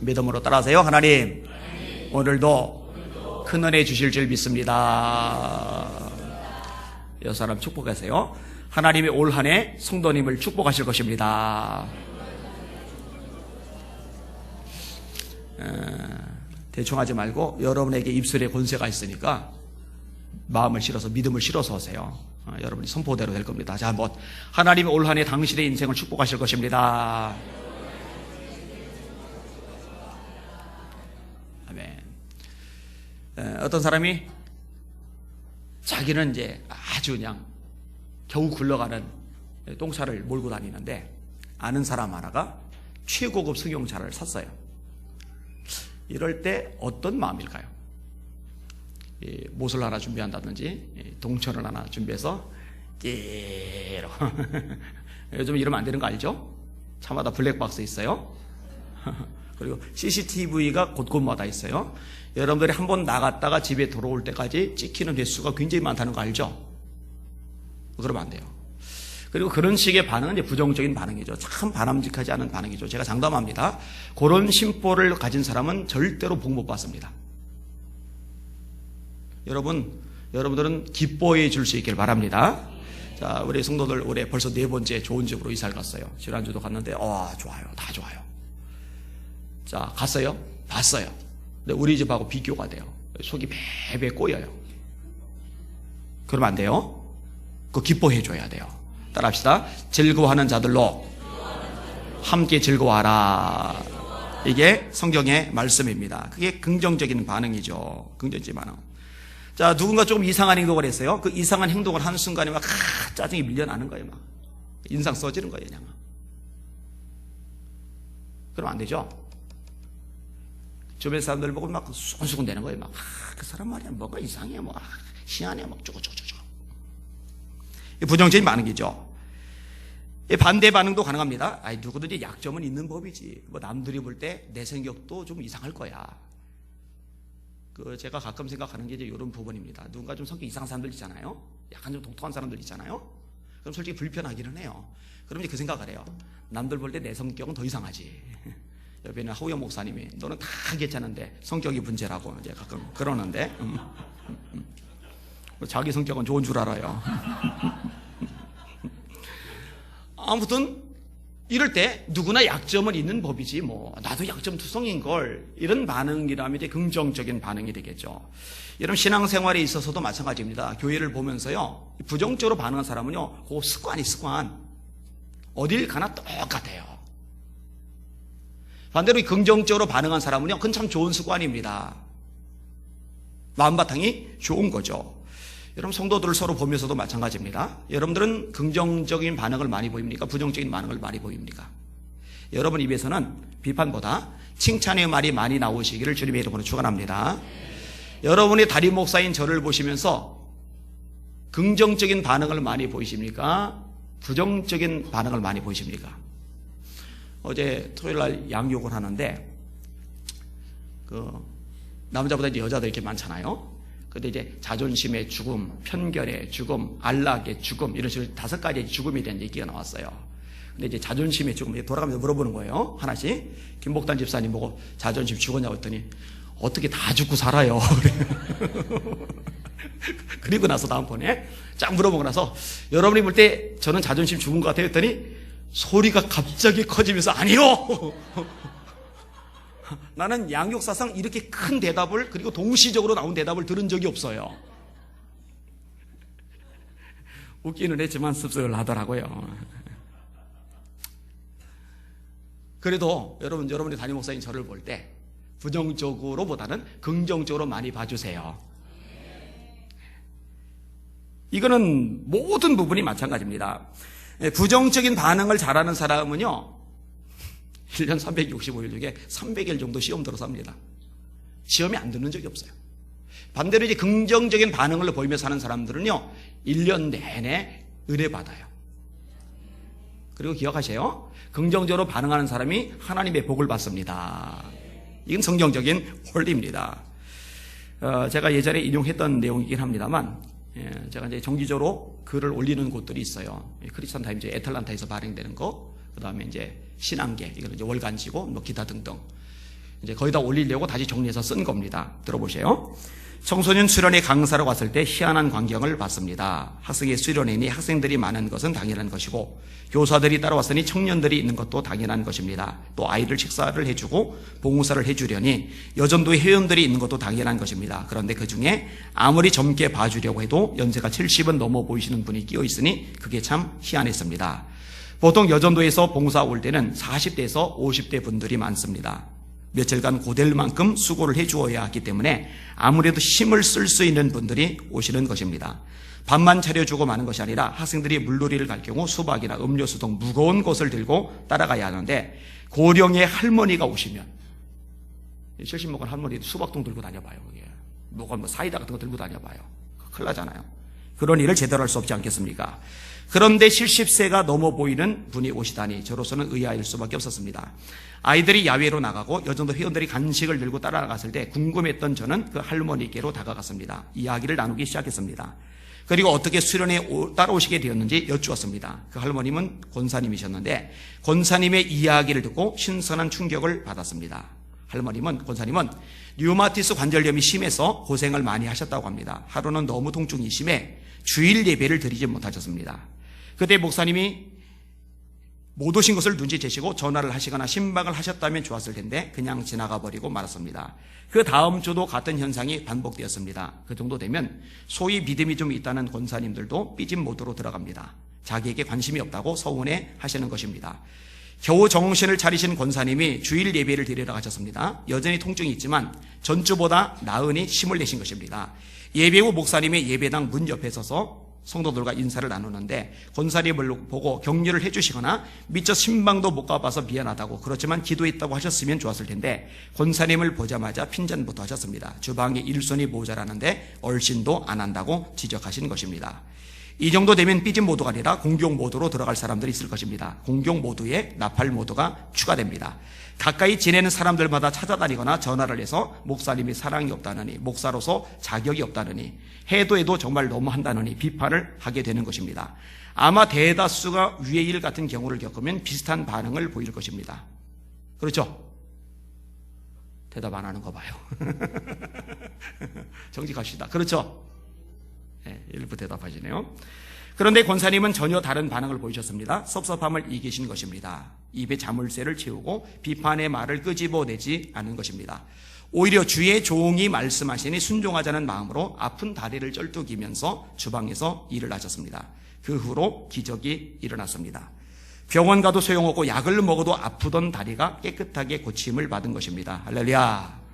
믿음으로 따라하세요. 하나님, 오늘도 큰 은혜 주실 줄 믿습니다. 여섯 사람 축복하세요. 하나님이 올 한 해 성도님을 축복하실 것입니다. 대충 하지 말고 여러분에게 입술에 권세가 있으니까 마음을 실어서 믿음을 실어서 하세요. 여러분이 선포대로 될 겁니다. 자, 한번 하나님이 올 한 해 당신의 인생을 축복하실 것입니다. 아멘. 어떤 사람이 자기는 이제 아주 그냥 겨우 굴러가는 똥차를 몰고 다니는데 아는 사람 하나가 최고급 승용차를 샀어요. 이럴 때 어떤 마음일까요? 못을 하나 준비한다든지 동천을 하나 준비해서 띠로 요즘 이러면 안 되는 거 알죠? 차마다 블랙박스 있어요. 그리고 CCTV가 곳곳마다 있어요. 여러분들이 한번 나갔다가 집에 돌아올 때까지 찍히는 횟수가 굉장히 많다는 거 알죠? 그러면 안 돼요. 그리고 그런 식의 반응은 이제 부정적인 반응이죠. 참 바람직하지 않은 반응이죠. 제가 장담합니다. 그런 심보를 가진 사람은 절대로 복 못 받습니다. 여러분들은 기뻐해 줄 수 있길 바랍니다. 자, 우리 성도들 올해 벌써 4번째 좋은 집으로 이사를 갔어요. 지난주도 갔는데, 좋아요. 다 좋아요. 자, 갔어요? 봤어요. 근데 우리 집하고 비교가 돼요. 속이 배배 꼬여요. 그러면 안 돼요. 그거 기뻐해 줘야 돼요. 따라합시다. 즐거워하는 자들로 함께 즐거워하라. 이게 성경의 말씀입니다. 그게 긍정적인 반응이죠. 긍정적인 반응. 자, 누군가 조금 이상한 행동을 했어요. 그 이상한 행동을 하는 순간에 막 짜증이 밀려나는 거예요. 막 인상 써지는 거예요. 그냥. 그러면 안 되죠. 주변 사람들 보고 막 손수건 대는 거예요. 막 그 사람 말이야 뭐가 이상해, 뭐 희한해, 막 쪼고쪼고쪼고. 부정적인 반응이죠. 반대 반응도 가능합니다. 누구든지 약점은 있는 법이지. 뭐 남들이 볼 때 내 성격도 좀 이상할 거야. 제가 가끔 생각하는 게 이제 이런 부분입니다. 누군가 좀 성격 이상한 사람들 있잖아요. 약간 좀 독특한 사람들 있잖아요. 그럼 솔직히 불편하기는 해요. 그럼 이제 그 생각을 해요. 남들 볼 때 내 성격은 더 이상하지. 옆에 있는 하우영 목사님이 너는 다 괜찮은데 성격이 문제라고 이제 가끔 그러는데 자기 성격은 좋은 줄 알아요. 아무튼 이럴 때 누구나 약점은 있는 법이지 뭐 나도 약점 투성인걸, 이런 반응이라면 이제 긍정적인 반응이 되겠죠. 여러분 신앙생활에 있어서도 마찬가지입니다. 교회를 보면서요 부정적으로 반응한 사람은요 그 습관 어딜 가나 똑같아요. 반대로 긍정적으로 반응한 사람은요 그건 참 좋은 습관입니다. 마음바탕이 좋은 거죠. 여러분 성도들을 서로 보면서도 마찬가지입니다. 여러분들은 긍정적인 반응을 많이 보입니까? 부정적인 반응을 많이 보입니까? 여러분 입에서는 비판보다 칭찬의 말이 많이 나오시기를 주님의 이름으로 축원합니다. 여러분의 담임 목사인 저를 보시면서 긍정적인 반응을 많이 보이십니까? 부정적인 반응을 많이 보이십니까? 어제 토요일날 양육을 하는데 남자보다 이제 여자들 이렇게 많잖아요. 근데 이제 자존심의 죽음, 편견의 죽음, 안락의 죽음, 이런 식으로 5가지의 죽음에 대한 얘기가 나왔어요. 근데 이제 자존심의 죽음, 돌아가면서 물어보는 거예요. 하나씩. 김복단 집사님 보고 자존심 죽었냐고 했더니 어떻게 다 죽고 살아요. 그리고 나서 다음번에 쫙 물어보고 나서 여러분이 볼 때 저는 자존심 죽은 것 같아요 했더니 소리가 갑자기 커지면서 아니요. 나는 양육사상 이렇게 큰 대답을, 그리고 동시적으로 나온 대답을 들은 적이 없어요. 웃기는 했지만 씁쓸을 하더라고요. 그래도 여러분의 담임 목사인 저를 볼 때 부정적으로보다는 긍정적으로 많이 봐주세요. 이거는 모든 부분이 마찬가지입니다. 부정적인 반응을 잘하는 사람은요 1년 365일 중에 300일 정도 시험 들어서 합니다. 시험이 안 듣는 적이 없어요. 반대로 이제 긍정적인 반응을 보이면서 하는 사람들은요 1년 내내 은혜 받아요. 그리고 기억하세요. 긍정적으로 반응하는 사람이 하나님의 복을 받습니다. 이건 성경적인 원리입니다. 제가 예전에 인용했던 내용이긴 합니다만, 제가 이제 정기적으로 글을 올리는 곳들이 있어요. 크리스천 타임즈 애틀란타에서 발행되는 거, 그 다음에 이제 신앙계, 이거는 이제 월간지고, 뭐 기타 등등. 이제 거기다 올리려고 다시 정리해서 쓴 겁니다. 들어보세요. 청소년 수련회 강사로 갔을 때 희한한 광경을 봤습니다. 학생의 수련회니 학생들이 많은 것은 당연한 것이고 교사들이 따라왔으니 청년들이 있는 것도 당연한 것입니다. 또 아이들 식사를 해주고 봉사를 해주려니 여전도의 회원들이 있는 것도 당연한 것입니다. 그런데 그중에 아무리 젊게 봐주려고 해도 연세가 70은 넘어 보이시는 분이 끼어 있으니 그게 참 희한했습니다. 보통 여전도에서 봉사 올 때는 40대에서 50대 분들이 많습니다. 며칠간 고될 만큼 수고를 해주어야 하기 때문에 아무래도 힘을 쓸 수 있는 분들이 오시는 것입니다. 밥만 차려주고 마는 것이 아니라 학생들이 물놀이를 갈 경우 수박이나 음료수 등 무거운 것을 들고 따라가야 하는데 고령의 할머니가 오시면 70 먹은 할머니도 수박통 들고 다녀봐요. 뭐가 사이다 같은 거 들고 다녀봐요. 큰일 나잖아요. 그런 일을 제대로 할 수 없지 않겠습니까? 그런데 70세가 넘어 보이는 분이 오시다니 저로서는 의아할 수밖에 없었습니다. 아이들이 야외로 나가고 여전도 회원들이 간식을 들고 따라갔을 때 궁금했던 저는 그 할머니께로 다가갔습니다. 이야기를 나누기 시작했습니다. 그리고 어떻게 수련회에 따라오시게 되었는지 여쭈었습니다. 그 할머님은 권사님이셨는데 권사님의 이야기를 듣고 신선한 충격을 받았습니다. 권사님은 류마티스 관절염이 심해서 고생을 많이 하셨다고 합니다. 하루는 너무 통증이 심해 주일 예배를 드리지 못하셨습니다. 그때 목사님이 못 오신 것을 눈치채시고 전화를 하시거나 신방을 하셨다면 좋았을 텐데 그냥 지나가 버리고 말았습니다. 그 다음 주도 같은 현상이 반복되었습니다. 그 정도 되면 소위 믿음이 좀 있다는 권사님들도 삐진 모드로 들어갑니다. 자기에게 관심이 없다고 서운해 하시는 것입니다. 겨우 정신을 차리신 권사님이 주일 예배를 드리러 가셨습니다. 여전히 통증이 있지만 전주보다 나으니 힘을 내신 것입니다. 예배 후 목사님의 예배당 문 옆에 서서 성도들과 인사를 나누는데 권사님을 보고 격려를 해주시거나 미처 신방도 못 가봐서 미안하다고 그렇지만 기도했다고 하셨으면 좋았을 텐데 권사님을 보자마자 핀잔부터 하셨습니다. 주방에 일손이 모자라는데 얼씬도 안 한다고 지적하신 것입니다. 이 정도 되면 삐진 모드가 아니라 공격 모드로 들어갈 사람들이 있을 것입니다. 공격 모드에 나팔 모드가 추가됩니다. 가까이 지내는 사람들마다 찾아다니거나 전화를 해서 목사님이 사랑이 없다느니 목사로서 자격이 없다느니 해도 정말 너무한다느니 비판을 하게 되는 것입니다. 아마 대다수가 위의 일 같은 경우를 겪으면 비슷한 반응을 보일 것입니다. 그렇죠? 대답 안 하는 거 봐요. 정직합시다. 그렇죠? 네, 일부 대답하시네요. 그런데 권사님은 전혀 다른 반응을 보이셨습니다. 섭섭함을 이기신 것입니다. 입에 자물쇠를 채우고 비판의 말을 끄집어내지 않은 것입니다. 오히려 주의 종이 말씀하시니 순종하자는 마음으로 아픈 다리를 쩔뚝이면서 주방에서 일을 하셨습니다. 그 후로 기적이 일어났습니다. 병원 가도 소용없고 약을 먹어도 아프던 다리가 깨끗하게 고침을 받은 것입니다. 할렐루야.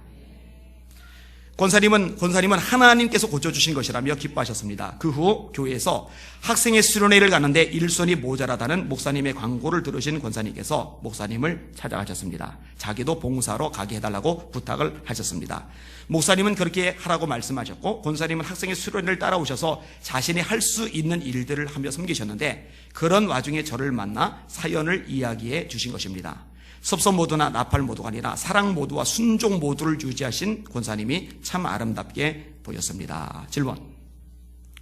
권사님은 하나님께서 고쳐주신 것이라며 기뻐하셨습니다. 그 후 교회에서 학생의 수련회를 가는데 일손이 모자라다는 목사님의 광고를 들으신 권사님께서 목사님을 찾아가셨습니다. 자기도 봉사로 가게 해달라고 부탁을 하셨습니다. 목사님은 그렇게 하라고 말씀하셨고 권사님은 학생의 수련회를 따라오셔서 자신이 할 수 있는 일들을 하며 섬기셨는데 그런 와중에 저를 만나 사연을 이야기해 주신 것입니다. 섭섭 모드나 나팔 모드가 아니라 사랑 모드와 순종 모드를 유지하신 권사님이 참 아름답게 보였습니다. 질문.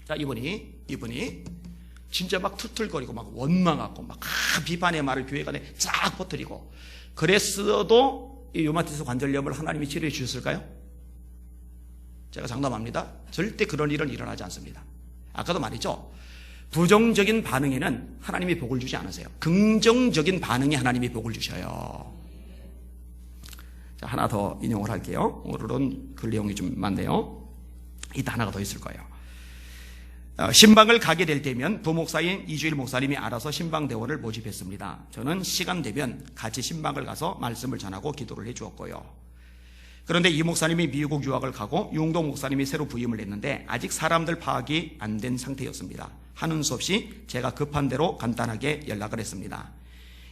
자, 이분이 진짜 막 투틀거리고 막 원망하고 막 비판의 말을 교회관에 쫙 퍼뜨리고 그랬어도 이 류마티스 관절염을 하나님이 치료해 주셨을까요? 제가 장담합니다. 절대 그런 일은 일어나지 않습니다. 아까도 말했죠. 부정적인 반응에는 하나님이 복을 주지 않으세요. 긍정적인 반응에 하나님이 복을 주셔요. 자, 하나 더 인용을 할게요. 오늘은 글 내용이 좀 많네요. 이따 하나가 더 있을 거예요. 신방을 가게 될 때면 부목사인 이주일 목사님이 알아서 신방대원을 모집했습니다. 저는 시간 되면 같이 신방을 가서 말씀을 전하고 기도를 해주었고요. 그런데 이 목사님이 미국 유학을 가고 융동 목사님이 새로 부임을 했는데 아직 사람들 파악이 안 된 상태였습니다. 하는 수 없이 제가 급한 대로 간단하게 연락을 했습니다.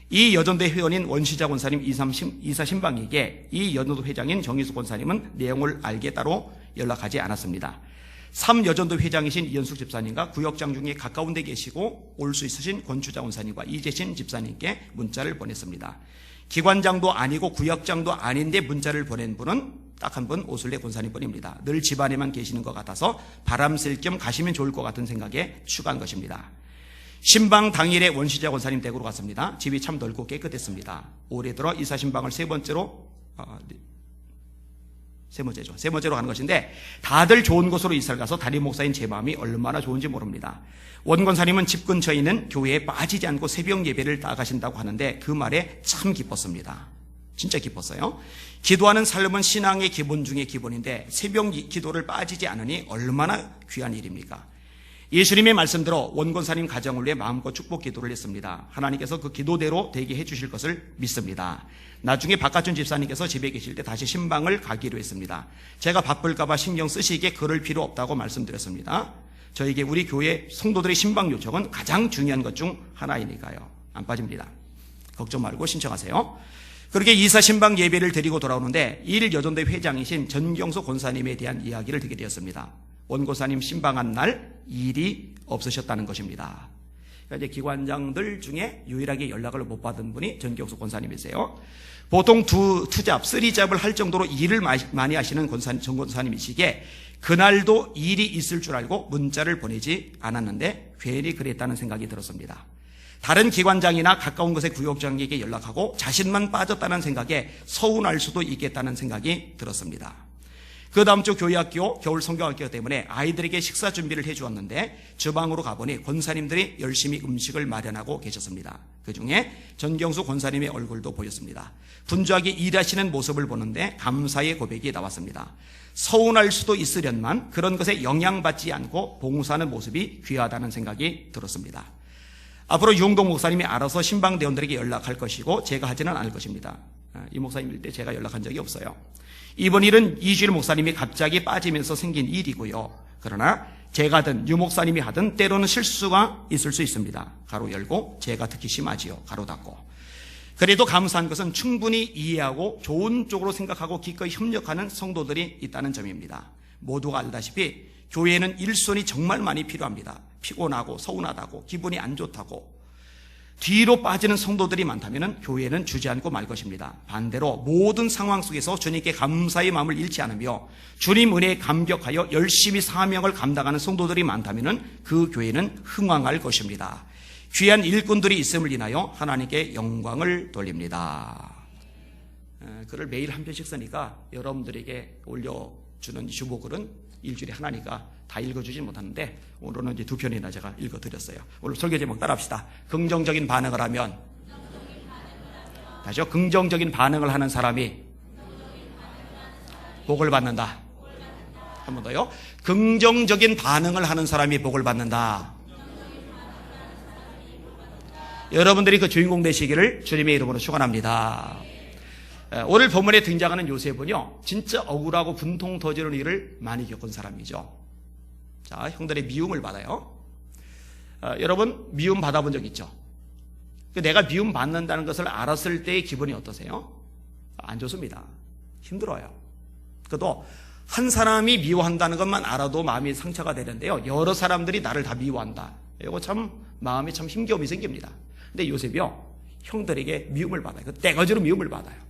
이 여전대 회원인 원시자 권사님 이사 신방에게 이 여전도 회장인 정희수 권사님은 내용을 알게 따로 연락하지 않았습니다. 3여전도 회장이신 이현숙 집사님과 구역장 중에 가까운 데 계시고 올 수 있으신 권추자 권사님과 이재신 집사님께 문자를 보냈습니다. 기관장도 아니고 구역장도 아닌데 문자를 보낸 분은 딱 한 분 오슬레 권사님뿐입니다. 늘 집안에만 계시는 것 같아서 바람 쐴 겸 가시면 좋을 것 같은 생각에 추가한 것입니다. 신방 당일에 원시자 권사님 댁으로 갔습니다. 집이 참 넓고 깨끗했습니다. 올해 들어 이사 신방을 세 번째로 세 번째죠. 세 번째로 가는 것인데 다들 좋은 곳으로 이사를 가서 담임 목사인 제 마음이 얼마나 좋은지 모릅니다. 원권사님은 집 근처에 있는 교회에 빠지지 않고 새벽 예배를 나가신다고 하는데 그 말에 참 기뻤습니다. 진짜 기뻤어요. 기도하는 삶은 신앙의 기본 중의 기본인데 새벽 기도를 빠지지 않으니 얼마나 귀한 일입니까? 예수님의 말씀대로 원권사님 가정을 위해 마음껏 축복 기도를 했습니다. 하나님께서 그 기도대로 되게 해주실 것을 믿습니다. 나중에 박가준 집사님께서 집에 계실 때 다시 신방을 가기로 했습니다. 제가 바쁠까봐 신경 쓰시기에 그럴 필요 없다고 말씀드렸습니다. 저에게 우리 교회 성도들의 신방 요청은 가장 중요한 것 중 하나이니까요. 안 빠집니다. 걱정 말고 신청하세요. 그렇게 이사 신방 예배를 드리고 돌아오는데 일여전대 회장이신 전경수 권사님에 대한 이야기를 듣게 되었습니다. 원고사님 신방한 날 일이 없으셨다는 것입니다. 그러니까 이제 기관장들 중에 유일하게 연락을 못 받은 분이 전경수 권사님이세요. 보통 투잡, 쓰리잡을 할 정도로 일을 많이 하시는 전 권사님이시기에 그날도 일이 있을 줄 알고 문자를 보내지 않았는데 괜히 그랬다는 생각이 들었습니다. 다른 기관장이나 가까운 곳의 구역장에게 연락하고 자신만 빠졌다는 생각에 서운할 수도 있겠다는 생각이 들었습니다. 그 다음 주 교회학교, 겨울 성경학교 때문에 아이들에게 식사 준비를 해주었는데 주방으로 가보니 권사님들이 열심히 음식을 마련하고 계셨습니다. 그 중에 전경수 권사님의 얼굴도 보였습니다. 분주하게 일하시는 모습을 보는데 감사의 고백이 나왔습니다. 서운할 수도 있으련만 그런 것에 영향받지 않고 봉사하는 모습이 귀하다는 생각이 들었습니다. 앞으로 유홍동 목사님이 알아서 신방대원들에게 연락할 것이고 제가 하지는 않을 것입니다. 이 목사님일 때 제가 연락한 적이 없어요. 이번 일은 이주일 목사님이 갑자기 빠지면서 생긴 일이고요. 그러나 제가 하든 유 목사님이 하든 때로는 실수가 있을 수 있습니다. 가로 열고 제가 특히 심하지요. 가로 닫고. 그래도 감사한 것은 충분히 이해하고 좋은 쪽으로 생각하고 기꺼이 협력하는 성도들이 있다는 점입니다. 모두가 알다시피 교회에는 일손이 정말 많이 필요합니다. 피곤하고 서운하다고 기분이 안 좋다고 뒤로 빠지는 성도들이 많다면 교회는 주저앉고 말 것입니다. 반대로 모든 상황 속에서 주님께 감사의 마음을 잃지 않으며 주님 은혜에 감격하여 열심히 사명을 감당하는 성도들이 많다면 그 교회는 흥왕할 것입니다. 귀한 일꾼들이 있음을 인하여 하나님께 영광을 돌립니다. 글을 매일 한 편씩 쓰니까 여러분들에게 올려주는 주보글은 일주일에 하나니까 다 읽어주지 못하는데 오늘은 이제 두 편이나 제가 읽어드렸어요. 오늘 설교 제목 따라합시다. 긍정적인 반응을 하면, 다시요. 긍정적인 반응을 하는 사람이 복을 받는다. 한 번 더요. 긍정적인 반응을 하는 사람이 복을 받는다. 여러분들이 그 주인공 되시기를 주님의 이름으로 축원합니다. 오늘 본문에 등장하는 요셉은요, 진짜 억울하고 분통 터지는 일을 많이 겪은 사람이죠. 자, 형들의 미움을 받아요. 여러분, 미움 받아본 적 있죠? 내가 미움 받는다는 것을 알았을 때의 기분이 어떠세요? 안 좋습니다. 힘들어요. 그래도 한 사람이 미워한다는 것만 알아도 마음이 상처가 되는데요, 여러 사람들이 나를 다 미워한다. 이거 참 마음에 참 힘겨움이 생깁니다. 근데 요셉이요, 형들에게 미움을 받아요. 떼거지로 미움을 받아요.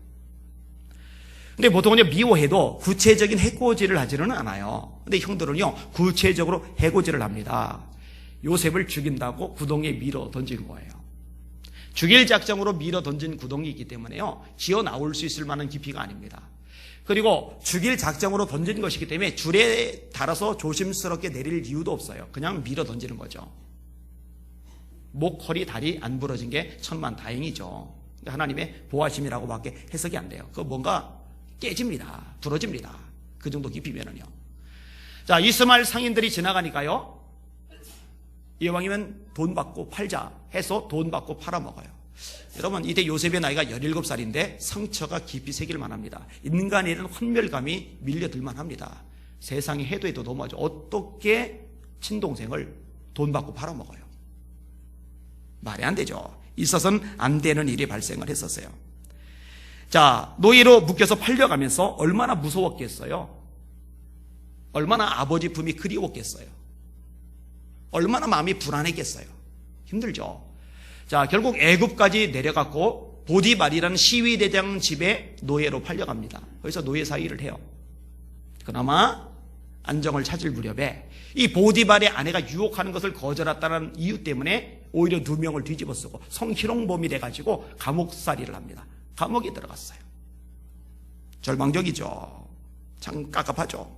근데 보통은 미워해도 구체적인 해코지를 하지는 않아요. 근데 형들은요, 구체적으로 해코지를 합니다. 요셉을 죽인다고 구덩이에 밀어 던진 거예요. 죽일 작정으로 밀어 던진 구덩이 있기 때문에요, 기어 나올 수 있을 만한 깊이가 아닙니다. 그리고 죽일 작정으로 던진 것이기 때문에 줄에 달아서 조심스럽게 내릴 이유도 없어요. 그냥 밀어 던지는 거죠. 목, 허리, 다리 안 부러진 게 천만 다행이죠. 하나님의 보호하심이라고밖에 해석이 안 돼요. 그거 뭔가 깨집니다. 부러집니다. 그 정도 깊이면은요. 자, 이스마엘 상인들이 지나가니까요, 이왕이면 돈 받고 팔자 해서 돈 받고 팔아먹어요. 여러분, 이때 요셉의 나이가 17살인데 상처가 깊이 새길만 합니다. 인간에는 환멸감이 밀려들만 합니다. 세상에 해도 너무하죠. 어떻게 친동생을 돈 받고 팔아먹어요? 말이 안 되죠. 있어서는 안 되는 일이 발생을 했었어요. 자, 노예로 묶여서 팔려가면서 얼마나 무서웠겠어요? 얼마나 아버지 품이 그리웠겠어요? 얼마나 마음이 불안했겠어요? 힘들죠. 자, 결국 애굽까지 내려갔고 보디발이라는 시위대장 집에 노예로 팔려갑니다. 거기서 노예 사위를 해요. 그나마 안정을 찾을 무렵에 이 보디발의 아내가 유혹하는 것을 거절했다는 이유 때문에 오히려 2명을 뒤집어 쓰고 성희롱범이 돼가지고 감옥살이를 합니다. 감옥에 들어갔어요. 절망적이죠. 참 깝깝하죠.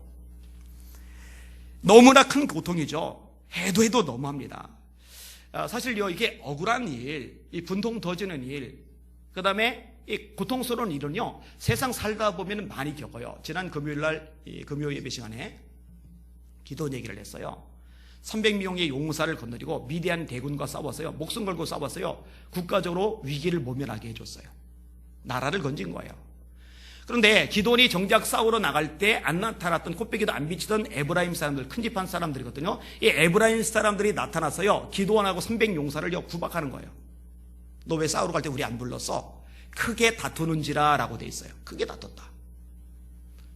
너무나 큰 고통이죠. 해도 너무합니다. 사실요, 이게 억울한 일, 이 분통 터지는 일, 그 다음에 이 고통스러운 일은요, 세상 살다 보면 많이 겪어요. 지난 금요일날 금요 예배 시간에 기도 얘기를 했어요. 300명의 용사를 건드리고 미디안 대군과 싸웠어요. 목숨 걸고 싸웠어요. 국가적으로 위기를 모면하게 해줬어요. 나라를 건진 거예요. 그런데 기돈이 정작 싸우러 나갈 때 안 나타났던, 코빼기도 안 비치던 에브라임 사람들, 큰집한 사람들이거든요. 이 에브라임 사람들이 나타났어요. 기돈하고 300용사를 구박하는 거예요. 너 왜 싸우러 갈 때 우리 안 불렀어? 크게 다투는지라 라고 돼 있어요. 크게 다퉜다.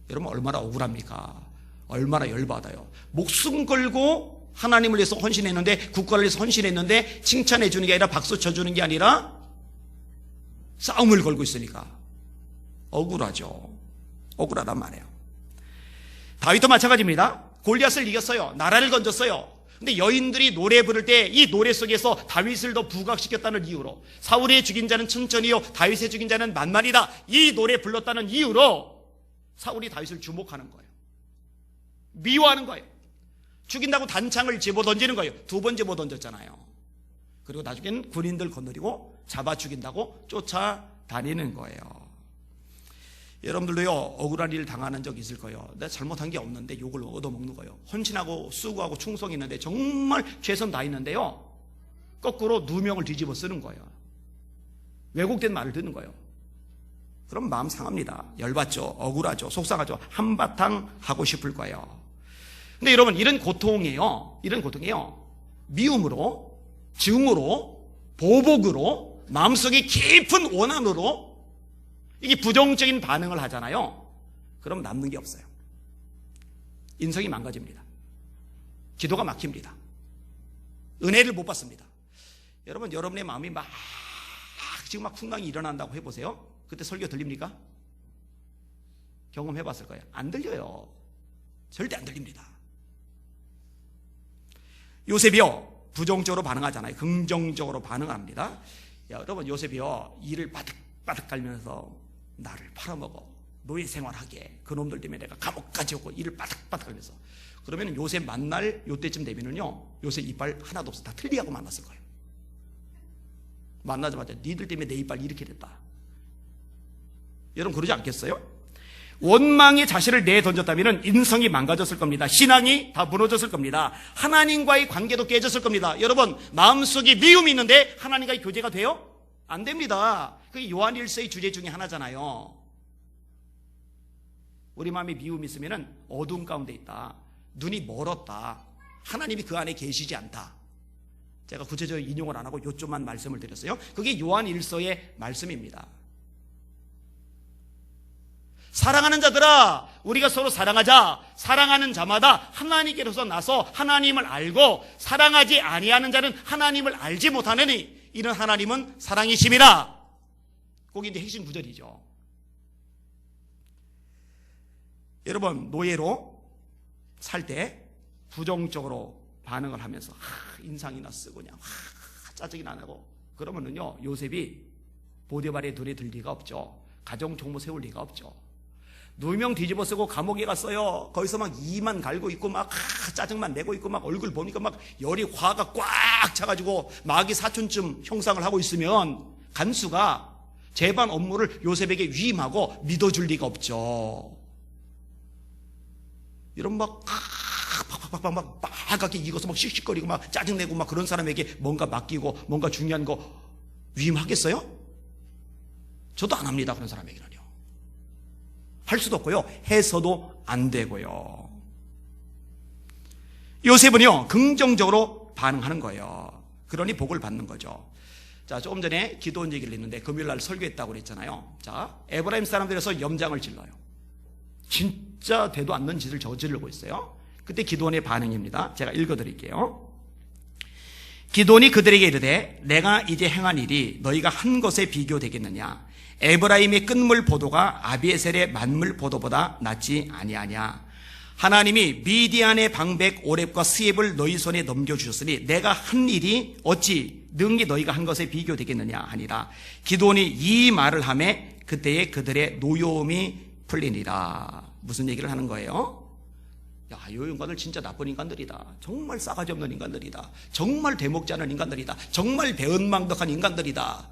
여러분 얼마나 억울합니까? 얼마나 열받아요. 목숨 걸고 하나님을 위해서 헌신했는데, 국가를 위해서 헌신했는데 칭찬해 주는 게 아니라 박수 쳐주는 게 아니라 싸움을 걸고 있으니까 억울하죠. 억울하단 말이에요. 다윗도 마찬가지입니다. 골리앗을 이겼어요. 나라를 건졌어요. 근데 여인들이 노래 부를 때 이 노래 속에서 다윗을 더 부각시켰다는 이유로, 사울의 죽인 자는 천천히요 다윗의 죽인 자는 만만이다, 이 노래 불렀다는 이유로 사울이 다윗을 주목하는 거예요. 미워하는 거예요. 죽인다고 단창을 집어던지는 거예요. 2번 집어던졌잖아요. 그리고 나중에는 군인들 건드리고 잡아 죽인다고 쫓아다니는 거예요. 여러분들도요, 억울한 일 당하는 적 있을 거예요. 내가 잘못한 게 없는데 욕을 얻어먹는 거예요. 헌신하고 수고하고 충성했는데 정말 최선 다했는데요, 거꾸로 누명을 뒤집어 쓰는 거예요. 왜곡된 말을 듣는 거예요. 그럼 마음 상합니다. 열받죠. 억울하죠. 속상하죠. 한바탕 하고 싶을 거예요. 근데 여러분, 이런 고통이에요. 미움으로, 증오로, 보복으로, 마음속에 깊은 원한으로 이게 부정적인 반응을 하잖아요. 그럼 남는 게 없어요. 인성이 망가집니다. 기도가 막힙니다. 은혜를 못 받습니다. 여러분, 여러분의 마음이 지금 막 풍랑이 일어난다고 해보세요. 그때 설교 들립니까? 경험해 봤을 거예요. 안 들려요. 절대 안 들립니다. 요셉이요, 부정적으로 반응하잖아요. 긍정적으로 반응합니다. 여러분, 요셉이요, 이를 바득바득 갈면서 나를 팔아먹어, 노예 생활하게, 그놈들 때문에 내가 감옥까지 오고 이를 바득바득 갈면서, 그러면 요셉 만날 요때쯤 되면은요, 요셉 이빨 하나도 없어. 다 틀리하고 만났을 거예요. 만나자마자 니들 때문에 내 이빨 이렇게 됐다. 여러분 그러지 않겠어요? 원망의 자신을 내던졌다면 인성이 망가졌을 겁니다. 신앙이 다 무너졌을 겁니다. 하나님과의 관계도 깨졌을 겁니다. 여러분, 마음속에 미움이 있는데 하나님과의 교제가 돼요? 안 됩니다. 그게 요한 1서의 주제 중에 하나잖아요. 우리 마음에 미움이 있으면 어두운 가운데 있다, 눈이 멀었다, 하나님이 그 안에 계시지 않다. 제가 구체적으로 인용을 안 하고 요점만 말씀을 드렸어요. 그게 요한 1서의 말씀입니다. 사랑하는 자들아, 우리가 서로 사랑하자. 사랑하는 자마다 하나님께로서 나서 하나님을 알고, 사랑하지 아니하는 자는 하나님을 알지 못하느니 이는 하나님은 사랑이심이라. 그게 이제 핵심 구절이죠. 여러분, 노예로 살 때 부정적으로 반응을 하면서 인상이나 쓰고 그냥 짜증이 나고 그러면은요, 요셉이 보디발의 눈에 들 리가 없죠. 가정 총무 세울 리가 없죠. 누명 뒤집어 쓰고 감옥에 갔어요. 거기서 막 이만 갈고 있고 막 짜증만 내고 있고 막 얼굴 보니까 막 열이 화가 꽉 차가지고 마귀 사촌쯤 형상을 하고 있으면 간수가 재반 업무를 요셉에게 위임하고 믿어줄 리가 없죠. 이런 막 빨갛게 익어서 막 씩씩거리고 막 짜증내고 막 그런 사람에게 뭔가 맡기고 뭔가 중요한 거 위임하겠어요? 저도 안 합니다. 그런 사람에게는요. 할 수도 없고요, 해서도 안 되고요. 요셉은요, 긍정적으로 반응하는 거예요. 그러니 복을 받는 거죠. 자, 조금 전에 기도원 얘기를 했는데 금요일 날 설교했다고 그랬잖아요. 자, 에브라임 사람들에서 염장을 질러요. 진짜 되도 않는 짓을 저지르고 있어요. 그때 기도원의 반응입니다. 제가 읽어드릴게요. 기도원이 그들에게 이르되 내가 이제 행한 일이 너희가 한 것에 비교되겠느냐? 에브라임의 끝물 포도가 아비에셀의 만물 포도보다 낫지 아니하냐? 하나님이 미디안의 방백 오렙과 스엡을 너희 손에 넘겨주셨으니 내가 한 일이 어찌 능히 너희가 한 것에 비교되겠느냐 하니라. 기도원이 이 말을 하매 그때에 그들의 노여움이 풀리니라. 무슨 얘기를 하는 거예요? 야, 이 인간들 진짜 나쁜 인간들이다. 정말 싸가지 없는 인간들이다. 정말 대먹지 않은 인간들이다. 정말 배은망덕한 인간들이다.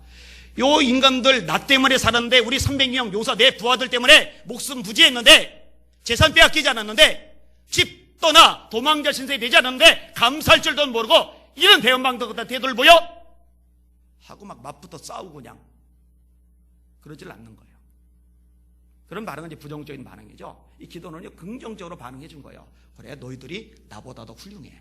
요 인간들 나 때문에 살았는데, 우리 300명 요사 내 부하들 때문에 목숨 부지했는데, 재산 빼앗기지 않았는데, 집 떠나 도망자 신세 되지 않았는데 감사할 줄도 모르고 이런 배은망덕한 태도를 보여? 하고 막 맞붙어 싸우고 그냥 그러질 않는 거예요. 그런 반응은 이제 부정적인 반응이죠. 이 기도는요, 긍정적으로 반응해 준 거예요. 그래, 너희들이 나보다 더 훌륭해.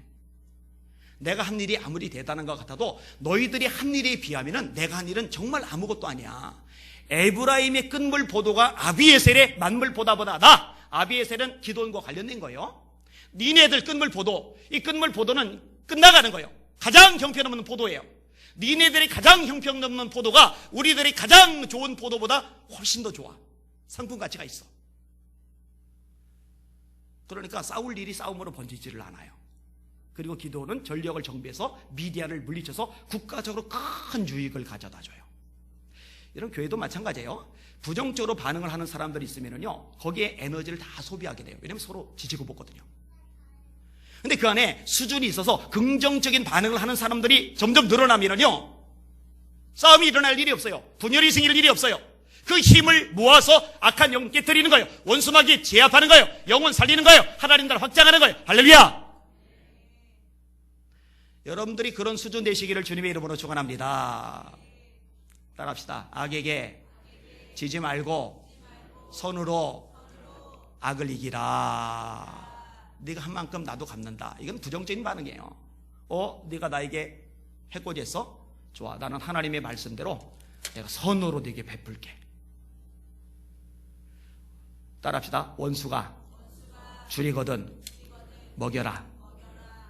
내가 한 일이 아무리 대단한 것 같아도 너희들이 한 일에 비하면 내가 한 일은 정말 아무것도 아니야. 에브라임의 끝물 포도가 아비에셀의 만물 포도보다 나. 아비에셀은 기도원과 관련된 거예요. 니네들 끝물 포도, 이 끝물 포도는 끝나가는 거예요. 가장 형편없는 포도예요. 니네들이 가장 형편없는 포도가 우리들이 가장 좋은 포도보다 훨씬 더 좋아. 상품 가치가 있어. 그러니까 싸울 일이 싸움으로 번지지를 않아요. 그리고 기도는 전력을 정비해서 미디안을 물리쳐서 국가적으로 큰 유익을 가져다 줘요. 이런 교회도 마찬가지예요. 부정적으로 반응을 하는 사람들이 있으면요, 거기에 에너지를 다 소비하게 돼요. 왜냐면 서로 지지고 볶거든요. 근데 그 안에 수준이 있어서 긍정적인 반응을 하는 사람들이 점점 늘어나면요, 싸움이 일어날 일이 없어요. 분열이 생길 일이 없어요. 그 힘을 모아서 악한 영혼 깨뜨리는 거예요. 원수마귀 제압하는 거예요. 영혼 살리는 거예요. 하나님 나라 확장하는 거예요. 할렐루야. 여러분들이 그런 수준 되시기를 주님의 이름으로 축원합니다. 따라합시다. 악에게 지지 말고 선으로 악을 이기라. 네가 한 만큼 나도 갚는다. 이건 부정적인 반응이에요. 네가 나에게 해코지했어? 좋아, 나는 하나님의 말씀대로 내가 선으로 네게 베풀게. 따라합시다. 원수가 줄이거든 먹여라.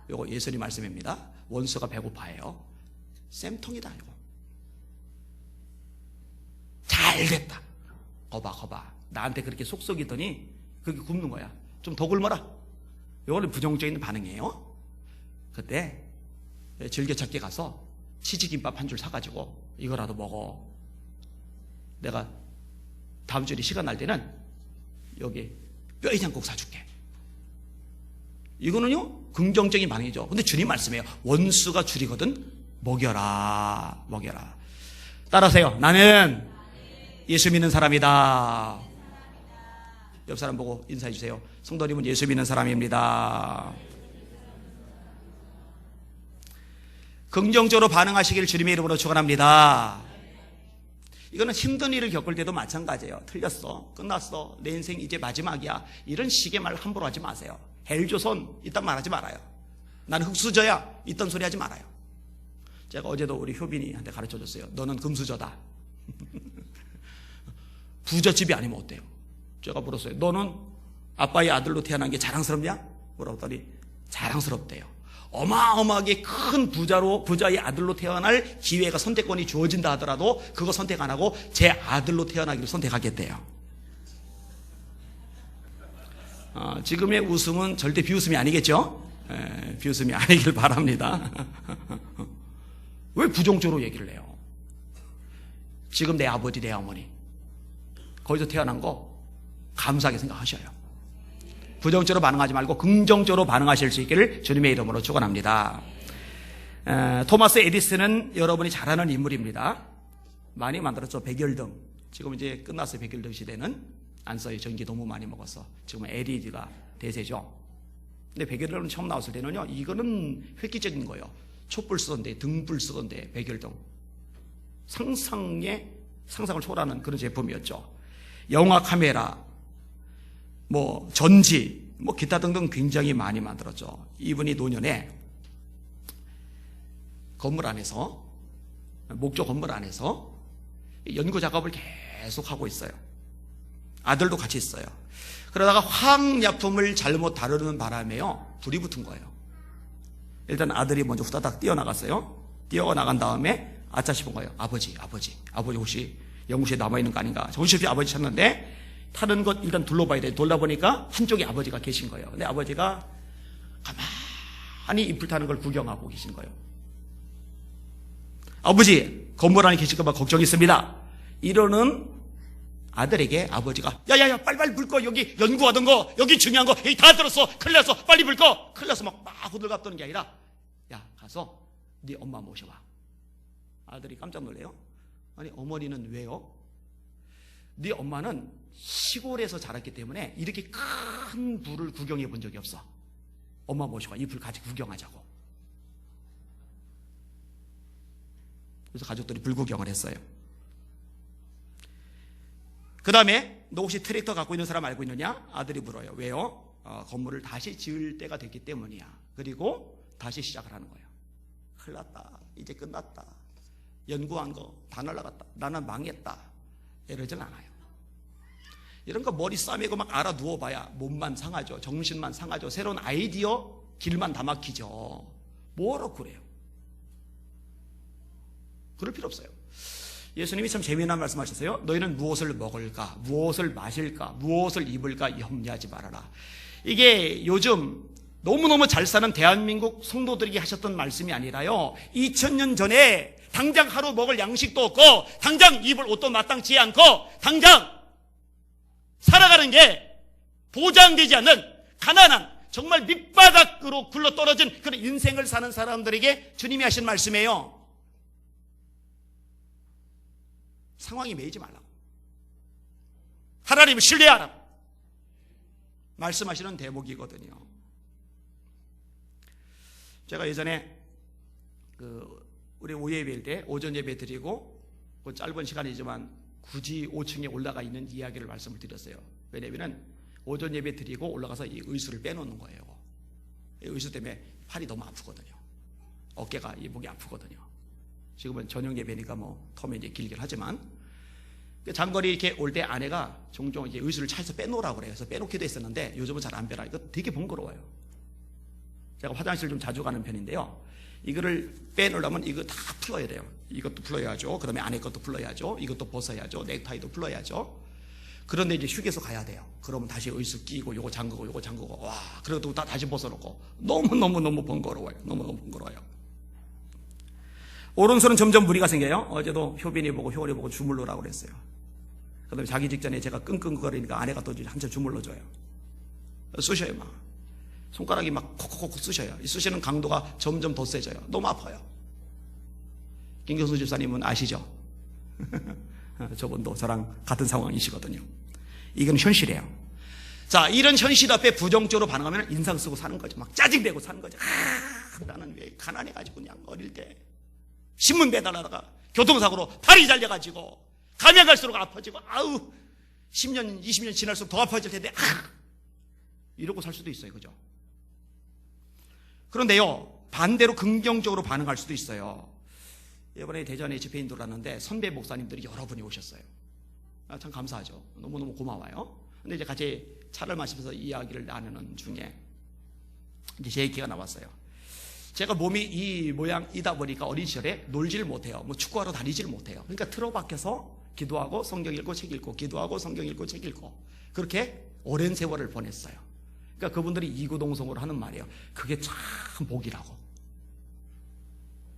이거 예수님 말씀입니다. 원수가 배고파해요. 쌤통이다 이거. 잘됐다. 거봐. 나한테 그렇게 속썩이더니 그게 굶는 거야. 좀 더 굶어라. 이거는 부정적인 반응이에요. 그때 즐겨찾기 가서 치즈김밥 한 줄 사가지고 이거라도 먹어. 내가 다음 주에 시간 날 때는 여기 뼈해장국 사줄게. 이거는요, 긍정적인 반응이죠. 근데 주님 말씀이에요. 원수가 줄이거든 먹여라. 따라하세요. 나는 예수 믿는 사람이다. 옆 사람 보고 인사해 주세요. 성도님은 예수 믿는 사람입니다. 긍정적으로 반응하시길 주님의 이름으로 축원합니다. 이거는 힘든 일을 겪을 때도 마찬가지예요. 틀렸어, 끝났어, 내 인생 이제 마지막이야, 이런 식의 말 함부로 하지 마세요. 헬조선 이딴 말 하지 말아요. 나는 흙수저야 이딴 소리 하지 말아요. 제가 어제도 우리 효빈이한테 가르쳐줬어요. 너는 금수저다. 부잣집이 아니면 어때요? 제가 물었어요. 너는 아빠의 아들로 태어난 게 자랑스럽냐? 뭐라고 했더니 자랑스럽대요. 어마어마하게 큰 부자의 아들로 태어날 기회가, 선택권이 주어진다 하더라도 그거 선택 안 하고 제 아들로 태어나기를 선택하겠대요. 지금의 웃음은 절대 비웃음이 아니겠죠? 비웃음이 아니길 바랍니다. 왜 부정적으로 얘기를 해요? 지금 내 아버지, 내 어머니 거기서 태어난 거 감사하게 생각하셔요. 부정적으로 반응하지 말고 긍정적으로 반응하실 수 있기를 주님의 이름으로 축원합니다. 토마스 에디슨은 여러분이 잘 아는 인물입니다. 많이 만들었죠. 백열등. 지금 이제 끝났어요. 백열등 시대는 안 써요. 전기 너무 많이 먹어서. 지금은 LED가 대세죠. 근데 백열등은 처음 나왔을 때는요, 이거는 획기적인 거예요. 촛불 쓰던데, 등불 쓰던데, 백열등. 상상을 초월하는 그런 제품이었죠. 영화 카메라, 전지, 기타 등등 굉장히 많이 만들었죠. 이분이 노년에 건물 안에서, 목조 건물 안에서 연구 작업을 계속 하고 있어요. 아들도 같이 있어요. 그러다가 화학약품을 잘못 다루는 바람에요, 불이 붙은 거예요. 일단 아들이 먼저 후다닥 뛰어나갔어요. 뛰어나간 다음에 아차 싶은 거예요. 아버지 혹시 연구실에 남아있는 거 아닌가. 정신없이 아버지 찾는데 타는 것 일단 둘러봐야 돼요. 돌아보니까 한쪽에 아버지가 계신 거예요. 근데 아버지가 가만히 잎을 타는 걸 구경하고 계신 거예요. 아버지, 건물 안에 계실까 봐 걱정이 있습니다. 이러는 아들에게 아버지가 야야야 빨리빨리 불 꺼. 여기 연구하던 거 여기 중요한 거 여기 다 들었어. 큰일 났어. 빨리 불 꺼. 큰일 났어. 막 호들갑 떠는 게 아니라 야 가서 네 엄마 모셔와. 아들이 깜짝 놀래요. 아니 어머니는 왜요? 네 엄마는 시골에서 자랐기 때문에 이렇게 큰 불을 구경해 본 적이 없어. 엄마 모셔와. 이 불 같이 구경하자고. 그래서 가족들이 불 구경을 했어요. 그 다음에 너 혹시 트랙터 갖고 있는 사람 알고 있느냐? 아들이 물어요. 왜요? 건물을 다시 지을 때가 됐기 때문이야. 그리고 다시 시작을 하는 거예요. 큰일 났다. 이제 끝났다. 연구한 거 다 날라갔다. 나는 망했다. 이러진 않아요. 이런 거 머리 싸매고 막 알아 누워봐야 몸만 상하죠. 정신만 상하죠. 새로운 아이디어 길만 다 막히죠. 뭐하러 그래요? 그럴 필요 없어요. 예수님이 참 재미난 말씀하셨어요. 너희는 무엇을 먹을까? 무엇을 마실까? 무엇을 입을까? 염려하지 말아라. 이게 요즘 너무너무 잘 사는 대한민국 성도들에게 하셨던 말씀이 아니라요. 2000년 전에 당장 하루 먹을 양식도 없고 당장 입을 옷도 마땅치 않고 당장 살아가는 게 보장되지 않는 가난한 정말 밑바닥으로 굴러떨어진 그런 인생을 사는 사람들에게 주님이 하신 말씀이에요. 상황에 매이지 말라고. 하나님을 신뢰하라고 말씀하시는 대목이거든요. 제가 예전에 우리 오예배일 때 오전 예배 드리고 그 짧은 시간이지만 굳이 5층에 올라가 있는 이야기를 말씀을 드렸어요. 왜냐하면 오전 예배 드리고 올라가서 이 의수를 빼놓는 거예요. 이 의수 때문에 팔이 너무 아프거든요. 어깨가 이 목이 아프거든요. 지금은 저녁 예배니까 뭐 텀이 이제 길긴 하지만 장거리 이렇게 올 때 아내가 종종 이제 의수를 차에서 빼놓으라고 그래요. 그래서 빼놓기도 했었는데 요즘은 잘 안 빼라. 이거 되게 번거로워요. 제가 화장실 좀 자주 가는 편인데요. 이거를 빼놓으려면 이거 다 풀어야 돼요. 이것도 풀어야죠. 그 다음에 안에 것도 풀어야죠. 이것도 벗어야죠. 넥타이도 풀어야죠. 그런데 이제 휴게소 가야 돼요. 그러면 다시 의수 끼고 요거 잠그고 요거 잠그고 와 그래도 다시 벗어놓고 너무너무 번거로워요. 너무너무 번거로워요. 오른손은 점점 무리가 생겨요. 어제도 효빈이 보고 효원이 보고 주물러라고 그랬어요. 그 다음에 자기 직전에 제가 끙끙거리니까 아내가 또 한참 주물러줘요. 쑤셔요 막. 손가락이 막 콕콕콕 쑤셔요. 이 쑤시는 강도가 점점 더 세져요. 너무 아파요. 김경수 집사님은 아시죠? 저분도 저랑 같은 상황이시거든요. 이건 현실이에요. 자, 이런 현실 앞에 부정적으로 반응하면 인상 쓰고 사는 거죠. 막 짜증내고 사는 거죠. 나는 왜 가난해가지고 그냥 어릴 때 신문 배달하다가 교통사고로 팔이 잘려가지고 가면 갈수록 아파지고 10년, 20년 지날수록 더 아파질 텐데 이러고 살 수도 있어요. 그죠? 그런데요, 반대로 긍정적으로 반응할 수도 있어요. 이번에 대전에 집회인 돌았는데 선배 목사님들이 여러분이 오셨어요. 참 감사하죠. 너무너무 고마워요. 근데 이제 같이 차를 마시면서 이야기를 나누는 중에 이제 제 얘기가 나왔어요. 제가 몸이 이 모양이다 보니까 어린 시절에 놀지를 못해요. 뭐 축구하러 다니지를 못해요. 그러니까 틀어박혀서 기도하고 성경 읽고 책 읽고 기도하고 성경 읽고 책 읽고 그렇게 오랜 세월을 보냈어요. 그러니까 그분들이 이구동성으로 하는 말이에요. 그게 참 복이라고.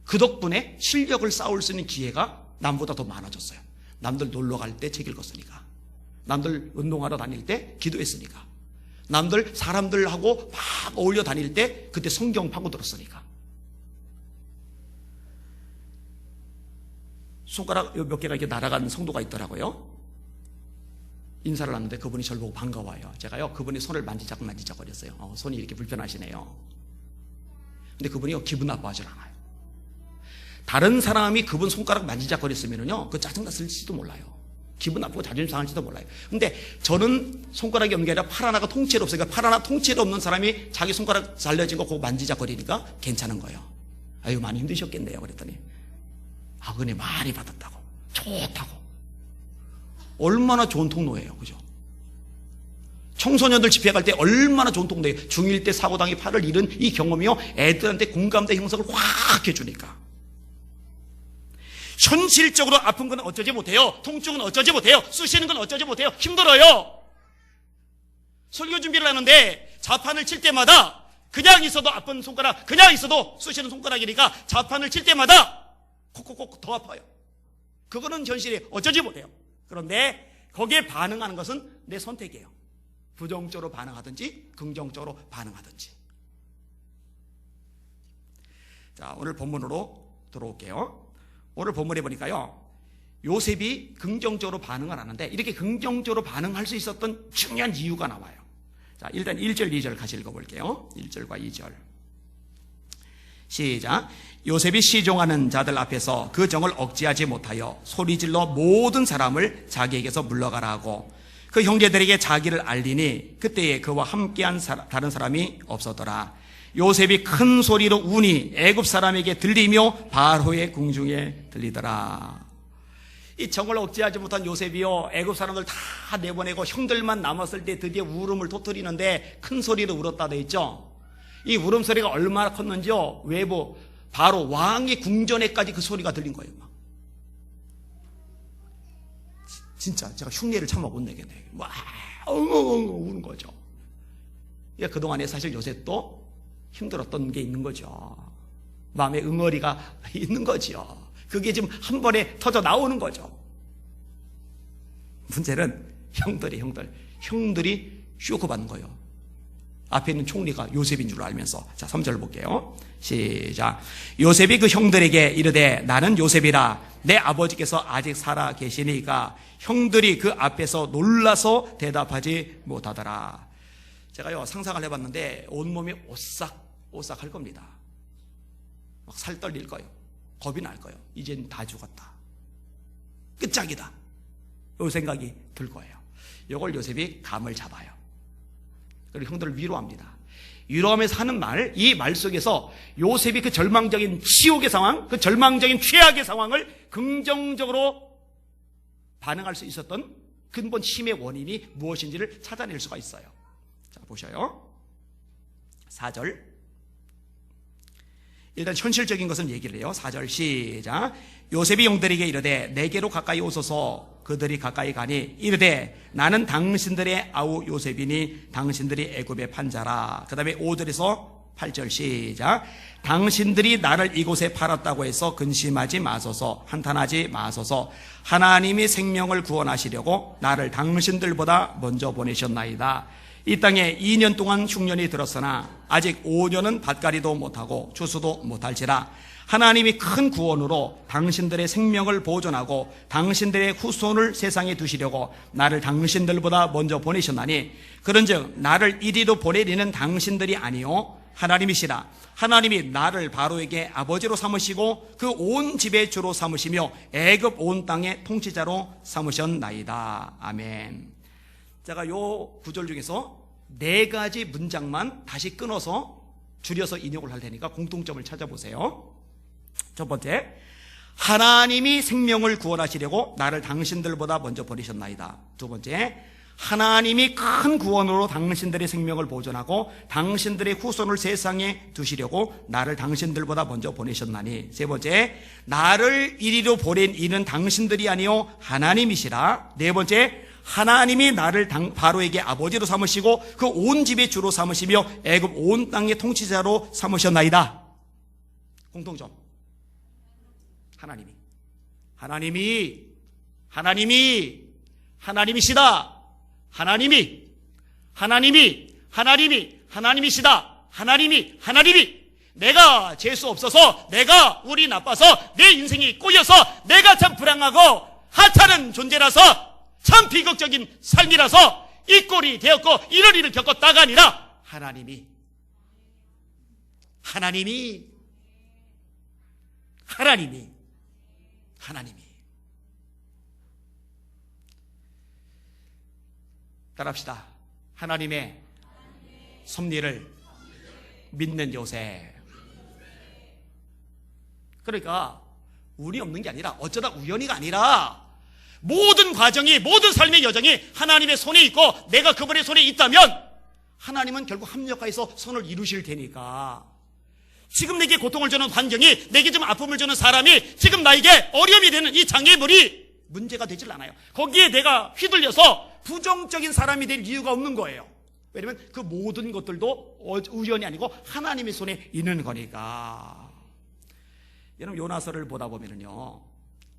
그 덕분에 실력을 쌓을 수 있는 기회가 남보다 더 많아졌어요. 남들 놀러 갈 때 책 읽었으니까, 남들 운동하러 다닐 때 기도했으니까, 남들 사람들하고 막 어울려 다닐 때 그때 성경 파고들었으니까. 손가락 몇 개가 이렇게 날아가는 성도가 있더라고요. 인사를 하는데 그분이 저를 보고 반가워요. 제가요 그분의 손을 만지작거렸어요. 손이 이렇게 불편하시네요. 근데 그분이 기분 나빠하지 않아요. 다른 사람이 그분 손가락 만지작거렸으면요 그 짜증났을지도 몰라요. 기분 나쁘고 자존심 상할지도 몰라요. 근데 저는 손가락이 없는 게 아니라 팔 하나가 통째로 없으니까 팔 하나 통째로 없는 사람이 자기 손가락 잘려진 거 그거 만지작거리니까 괜찮은 거예요. 아유 많이 힘드셨겠네요. 그랬더니 은혜 많이 받았다고, 좋다고. 얼마나 좋은 통로예요. 그죠? 청소년들 집회 갈 때 얼마나 좋은 통로예요. 중1 때 사고당해 팔을 잃은 이 경험이요 애들한테 공감대 형성을 확 해주니까. 현실적으로 아픈 건 어쩌지 못해요. 통증은 어쩌지 못해요. 쑤시는 건 어쩌지 못해요. 힘들어요. 설교 준비를 하는데 자판을 칠 때마다 그냥 있어도 아픈 손가락, 그냥 있어도 쑤시는 손가락이니까 자판을 칠 때마다 콕콕콕 더 아파요. 그거는 현실이 어쩌지 못해요. 그런데 거기에 반응하는 것은 내 선택이에요. 부정적으로 반응하든지 긍정적으로 반응하든지. 자, 오늘 본문으로 들어올게요. 오늘 본문에 보니까요, 요셉이 긍정적으로 반응을 하는데 이렇게 긍정적으로 반응할 수 있었던 중요한 이유가 나와요. 자, 일단 1절, 2절 같이 읽어볼게요. 1절과 2절. 시작. 요셉이 시종하는 자들 앞에서 그 정을 억제하지 못하여 소리질러 모든 사람을 자기에게서 물러가라 하고 그 형제들에게 자기를 알리니 그때에 그와 함께한 다른 사람이 없었더라. 요셉이 큰 소리로 우니 애굽 사람에게 들리며 바로의 궁중에 들리더라. 이 정을 억제하지 못한 요셉이요, 애굽 사람들 다 내보내고 형들만 남았을 때 드디어 울음을 터뜨리는데 큰 소리로 울었다 돼 있죠. 이 울음소리가 얼마나 컸는지요, 외부 바로 왕의 궁전에까지 그 소리가 들린 거예요. 막. 진짜 제가 흉내를 참아 못 내겠네. 와, 엉엉엉 우는 거죠. 그러니까 그동안에 사실 요셉도 힘들었던 게 있는 거죠. 마음에 응어리가 있는 거죠. 그게 지금 한 번에 터져 나오는 거죠. 문제는 형들이 쇼크 받는 거예요. 앞에 있는 총리가 요셉인 줄 알면서. 자, 3절 볼게요. 시작. 요셉이 그 형들에게 이르되 나는 요셉이라 내 아버지께서 아직 살아 계시니까 형들이 그 앞에서 놀라서 대답하지 못하더라. 제가요, 상상을 해봤는데 온몸이 오싹할 겁니다. 막 살 떨릴 거예요. 겁이 날 거예요. 이젠 다 죽었다. 끝장이다. 이 생각이 들 거예요. 이걸 요셉이 감을 잡아요. 그리고 형들을 위로합니다. 위로하면서 하는 말, 이 말 속에서 요셉이 그 절망적인 치욕의 상황, 그 절망적인 최악의 상황을 긍정적으로 반응할 수 있었던 근본 힘의 원인이 무엇인지를 찾아낼 수가 있어요. 자, 보셔요. 4절. 일단 현실적인 것은 얘기를 해요. 4절 시작. 요셉이 형들에게 이르되 내게로 가까이 오소서. 그들이 가까이 가니 이르되 나는 당신들의 아우 요셉이니 당신들이 애굽의 판자라. 그 다음에 5절에서 8절 시작. 당신들이 나를 이곳에 팔았다고 해서 근심하지 마소서. 한탄하지 마소서. 하나님이 생명을 구원하시려고 나를 당신들보다 먼저 보내셨나이다. 이 땅에 2년 동안 흉년이 들었으나 아직 5년은 밭갈이도 못하고 추수도 못할지라. 하나님이 큰 구원으로 당신들의 생명을 보존하고 당신들의 후손을 세상에 두시려고 나를 당신들보다 먼저 보내셨나니 그런즉 나를 이리로 보내리는 당신들이 아니요 하나님이시라. 하나님이 나를 바로에게 아버지로 삼으시고 그 온 집의 주로 삼으시며 애굽 온 땅의 통치자로 삼으셨나이다. 아멘. 제가 요 구절 중에서 4가지 문장만 다시 끊어서 줄여서 인용을 할 테니까 공통점을 찾아보세요. 첫 번째, 하나님이 생명을 구원하시려고 나를 당신들보다 먼저 보내셨나이다. 두 번째, 하나님이 큰 구원으로 당신들의 생명을 보존하고 당신들의 후손을 세상에 두시려고 나를 당신들보다 먼저 보내셨나니. 세 번째, 나를 이리로 보낸 이는 당신들이 아니요 하나님이시라. 네 번째, 하나님이 나를 바로에게 아버지로 삼으시고 그 온 집의 주로 삼으시며 애굽 온 땅의 통치자로 삼으셨나이다. 공통점. 하나님이시다. 하나님이시다. 하나님이 내가 재수 없어서, 내가 운이 나빠서, 내 인생이 꼬여서, 내가 참 불행하고 하찮은 존재라서, 참 비극적인 삶이라서 이 꼴이 되었고 이런 일을 겪었다가 아니라 하나님이 따라합시다. 하나님의 섭리를 믿는 요셉. 그러니까 운이 없는 게 아니라, 어쩌다 우연히가 아니라 모든 과정이, 모든 삶의 여정이 하나님의 손에 있고 내가 그분의 손에 있다면 하나님은 결국 합력하여서 선을 이루실 테니까. 지금 내게 고통을 주는 환경이, 내게 좀 아픔을 주는 사람이, 지금 나에게 어려움이 되는 이 장애물이 문제가 되질 않아요. 거기에 내가 휘둘려서 부정적인 사람이 될 이유가 없는 거예요. 왜냐면 그 모든 것들도 우연이 아니고 하나님의 손에 있는 거니까. 여러분, 요나서를 보다 보면은요,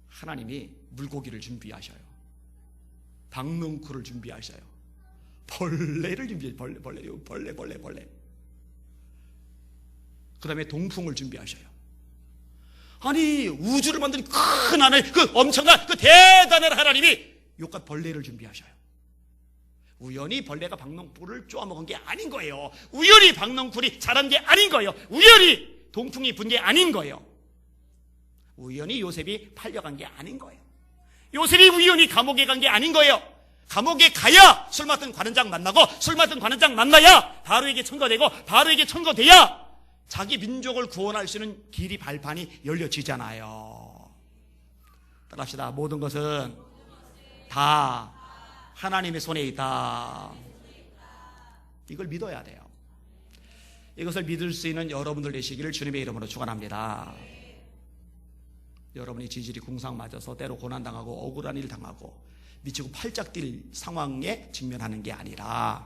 하나님이 물고기를 준비하셔요. 박넝쿨을 준비하셔요. 벌레를 준비해요. 벌레. 그 다음에 동풍을 준비하셔요. 아니, 우주를 만든 큰 하늘, 그 엄청난 그 대단한 하나님이 요깟 벌레를 준비하셔요. 우연히 벌레가 박넝쿨을 쪼아먹은 게 아닌 거예요. 우연히 박넝쿨이 자란 게 아닌 거예요. 우연히 동풍이 분 게 아닌 거예요. 우연히 요셉이 팔려간 게 아닌 거예요. 요셉이 우연히 감옥에 간 게 아닌 거예요. 감옥에 가야 술 맡은 관원장 만나고, 술 맡은 관원장 만나야 바로에게 청거되고, 바로에게 청거돼야 자기 민족을 구원할 수 있는 길이, 발판이 열려지잖아요. 따라합시다. 모든 것은 다 하나님의 손에 있다. 이걸 믿어야 돼요. 이것을 믿을 수 있는 여러분들 되시기를 주님의 이름으로 축원합니다. 여러분이 지질이 궁상 맞아서 때로 고난당하고 억울한 일 당하고 미치고 팔짝 뛸 상황에 직면하는 게 아니라,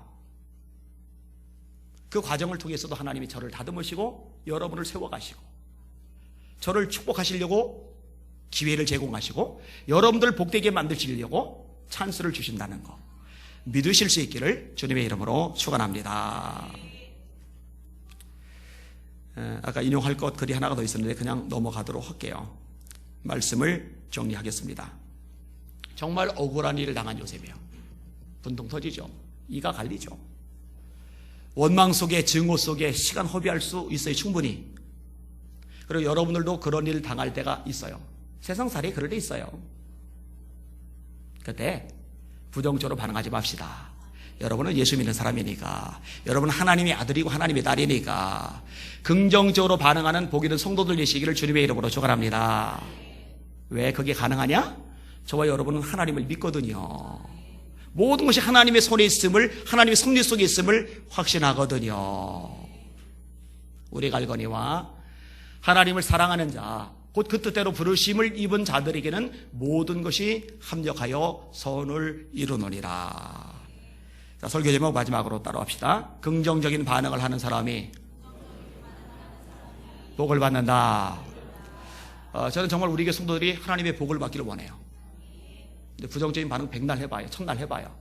그 과정을 통해서도 하나님이 저를 다듬으시고 여러분을 세워가시고 저를 축복하시려고 기회를 제공하시고 여러분들 복되게 만드시려고 찬스를 주신다는 거 믿으실 수 있기를 주님의 이름으로 축원합니다. 아까 인용할 것 글이 하나가 더 있었는데 그냥 넘어가도록 할게요. 말씀을 정리하겠습니다. 정말 억울한 일을 당한 요셉이에요. 분통 터지죠. 이가 갈리죠. 원망 속에, 증오 속에 시간 허비할 수 있어요. 충분히. 그리고 여러분들도 그런 일을 당할 때가 있어요. 세상살이 그럴 때 있어요. 그때 부정적으로 반응하지 맙시다. 여러분은 예수 믿는 사람이니까, 여러분은 하나님의 아들이고 하나님의 딸이니까 긍정적으로 반응하는 복 있는 성도들 되시기를 주님의 이름으로 축원합니다. 왜 그게 가능하냐? 저와 여러분은 하나님을 믿거든요. 모든 것이 하나님의 손에 있음을, 하나님의 섭리 속에 있음을 확신하거든요. 우리가 알거니와 하나님을 사랑하는 자, 곧 그 뜻대로 부르심을 입은 자들에게는 모든 것이 합력하여 선을 이루느니라. 자, 설교 제목 마지막으로 따라합시다. 긍정적인 반응을 하는 사람이 복을 받는다. 저는 정말 우리 교회 성도들이 하나님의 복을 받기를 원해요. 근데 부정적인 반응 100날 해봐요. 1000날 해봐요.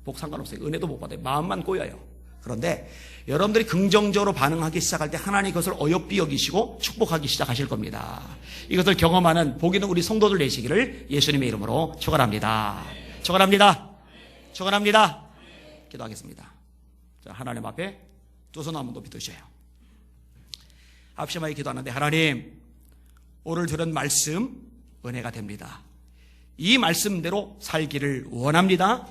복 상관없어요. 은혜도 못 받아요. 마음만 꼬여요. 그런데 여러분들이 긍정적으로 반응하기 시작할 때 하나님 그것을 어여삐 여기시고 축복하기 시작하실 겁니다. 이것을 경험하는 복 있는 우리 성도들 되시기를 예수님의 이름으로 축원합니다. 축원합니다. 축원합니다. 기도하겠습니다. 자, 하나님 앞에 두 손 한번 높이 드셔요. 합심하게 기도하는데, 하나님, 오늘 들은 말씀 은혜가 됩니다. 이 말씀대로 살기를 원합니다.